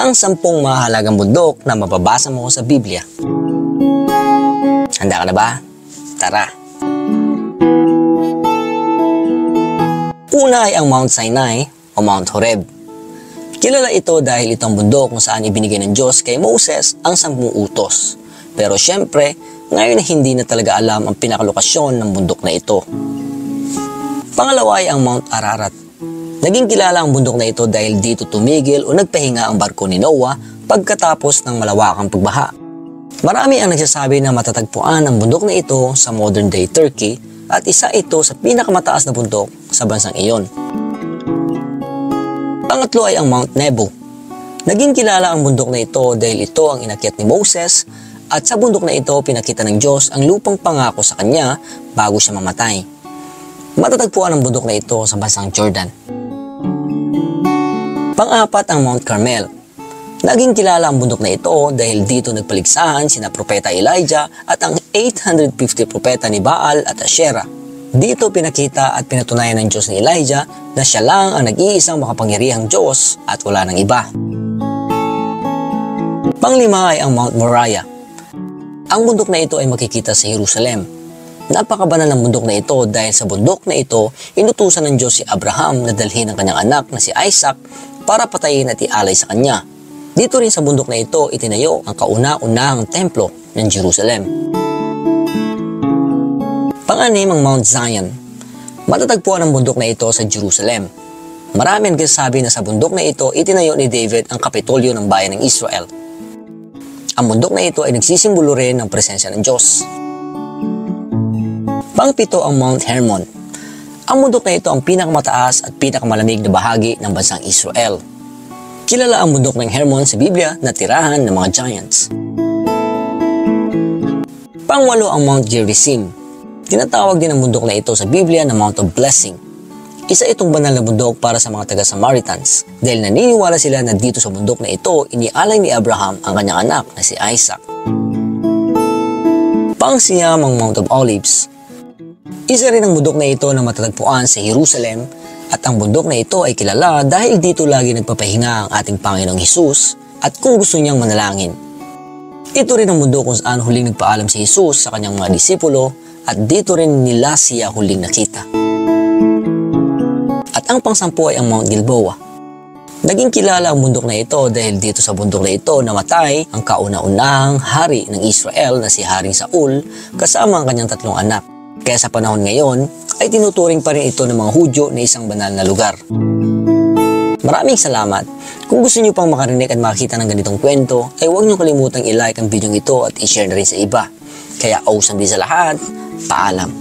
ang 10 mahalagang bundok na mababasa mo sa Biblia. Handa ka na ba? Tara! Una ay ang Mount Sinai o Mount Horeb. Kilala ito dahil itong bundok kung saan ibinigay ng Diyos kay Moses ang 10 utos. Pero syempre, ngayon na hindi na talaga alam ang pinakalokasyon ng bundok na ito. Pangalawa ay ang Mount Ararat. Naging kilala ang bundok na ito dahil dito tumigil o nagpahinga ang barko ni Noah pagkatapos ng malawakang pagbaha. Marami ang nagsasabi na matatagpuan ang bundok na ito sa modern-day Turkey at isa ito sa pinakamataas na bundok sa bansang iyon. Pangatlo ay ang Mount Nebo. Naging kilala ang bundok na ito dahil ito ang inakyat ni Moses at sa bundok na ito pinakita ng Diyos ang lupang pangako sa kanya bago siya mamatay. Matatagpuan ang bundok na ito sa bansang Jordan. Pang-apat ang Mount Carmel. Naging kilala ang bundok na ito dahil dito nagpaligsahan sina Propeta Elijah at ang 850 propeta ni Baal at Asherah. Dito pinakita at pinatunayan ng Diyos ni Elijah na siya lang ang nag-iisang makapangyarihang Diyos at wala ng iba. Panglima ay ang Mount Moriah. Ang bundok na ito ay makikita sa Jerusalem. Napakabanal ng bundok na ito dahil sa bundok na ito, inutusan ng Diyos si Abraham na dalhin ang kanyang anak na si Isaac para patayin at ialay sa kanya. Dito rin sa bundok na ito itinayo ang kauna-unahang templo ng Jerusalem. Pang-anim ang Mount Zion. Matatagpuan ang bundok na ito sa Jerusalem. Marami ang nagsasabi na sa bundok na ito itinayo ni David ang kapitolyo ng bayan ng Israel. Ang bundok na ito ay nagsisimbolo rin ng presensya ng Diyos. Pang-pito ang Mount Hermon. Ang bundok na ito ang pinakamataas at pinakamalamig na bahagi ng bansang Israel. Kilala ang bundok ng Hermon sa Biblia na tirahan ng mga giants. Pang-walo ang Mount Gerizim. Tinatawag din ang bundok na ito sa Biblia na Mount of Blessing. Isa itong banal na bundok para sa mga taga-Samaritans dahil naniniwala sila na dito sa bundok na ito inialay ni Abraham ang kanyang anak na si Isaac. Pang-siyam ang Mount of Olives. Isa rin ang bundok na ito na matatagpuan sa Jerusalem at ang bundok na ito ay kilala dahil dito lagi nagpapahinga ang ating Panginoong Hesus at kung gusto niyang manalangin. Ito rin ang bundok kung saan huling nagpaalam si Hesus sa kanyang mga disipulo at dito rin nila siya huling nakita. At ang pang-sampu ay ang Mount Gilboa. Naging kilala ang bundok na ito dahil dito sa bundok na ito namatay ang kauna-unahang hari ng Israel na si Haring Saul kasama ang kanyang 3 anak. Kaya sa panahon ngayon ay tinuturing pa rin ito ng mga Hudyo na isang banal na lugar. Maraming salamat. Kung gusto niyo pang makarinig at makakita ng ganitong kwento, ay huwag niyo kalimutang i-like ang video ito at i-share na rin sa iba. Kaya awesome din sa lahat. Paalam.